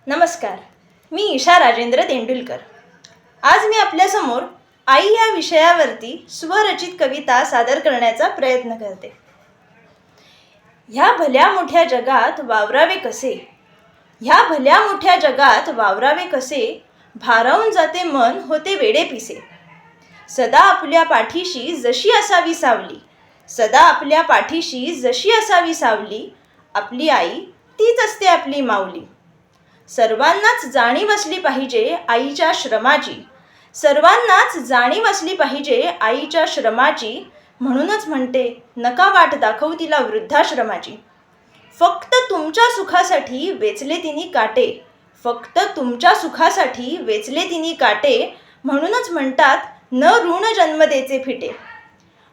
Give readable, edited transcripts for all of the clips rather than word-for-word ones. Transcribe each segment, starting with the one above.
नमस्कार, मी ईशा राजेंद्र तेंडुलकर। आज मी आपल्यासमोर आई या विषयावरती स्वरचित कविता सादर करण्याचा प्रयत्न करते। ह्या भल्या मोठ्या जगात वावरावे कसे, ह्या भल्या मोठ्या जगात वावरावे कसे, भारावून जाते मन होते वेडे पिसे। सदा आपल्या पाठीशी जशी असावी सावली, सदा आपल्या पाठीशी जशी असावी सावली, आपली आई तीच असते आपली माऊली। सर्वांनाच जाणीव असली पाहिजे आईच्या श्रमाची, सर्वांनाच जाणीव असली पाहिजे आईच्या श्रमाची, म्हणूनच म्हणते नका वाट दाखवू तिला वृद्धाश्रमाची। फक्त तुमच्या सुखासाठी वेचले तिने काटे, फक्त तुमच्या सुखासाठी वेचले तिने काटे, म्हणूनच म्हणतात न ऋण जन्म देचे फिटे।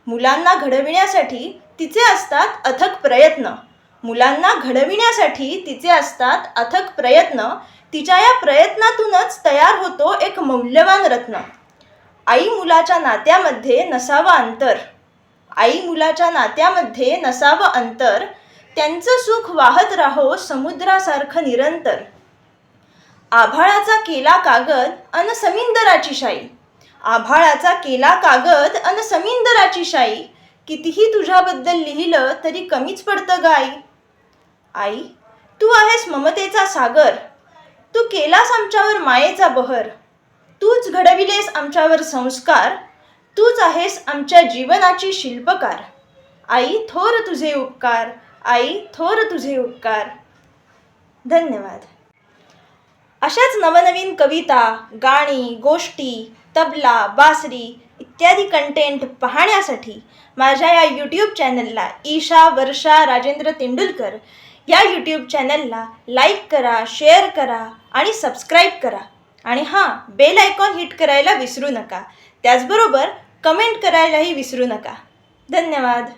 मुलांना घडविण्यासाठी तिचे असतात अथक प्रयत्न, मुलांना घडविण्यासाठी तिचे असतात अथक प्रयत्न, तिच्या या प्रयत्नातूनच तयार होतो एक मौल्यवान रत्न। आई मुलाच्या नात्यामध्ये नसावं अंतर, आई मुलाच्या नात्यामध्ये नसावं अंतर, त्यांचं सुख वाहत राहो समुद्रासारखं निरंतर। आभाळाचा केला कागद अन समिंदराची शाई, आभाळाचा केला कागद अन समिंदराची शाई, कितीही तुझ्याबद्दल लिहिलं तरी कमीच पडतं ग आई। आई तू आहेस ममतेचा सागर, तू केलास आमच्यावर मायेचा बहर, तूच घडविलेस आमच्यावर संस्कार, तूच आहेस आमच्या जीवनाची शिल्पकार। आई थोर तुझे उपकार, आई थोर तुझे उपकार। धन्यवाद। अशाच नवनवीन कविता, गाणी, गोष्टी, तबला, बासरी इत्यादी कंटेंट पाहण्यासाठी माझ्या या यूट्यूब चॅनलला ईशा वर्षा राजेंद्र तेंडुलकर या यूट्यूब चॅनलला लाईक करा, शेअर करा आणि सबस्क्राईब करा। आणि हां, बेल आयकॉन हिट करायला विसरू नका। त्याचबरोबर कमेंट करायलाही विसरू नका। धन्यवाद।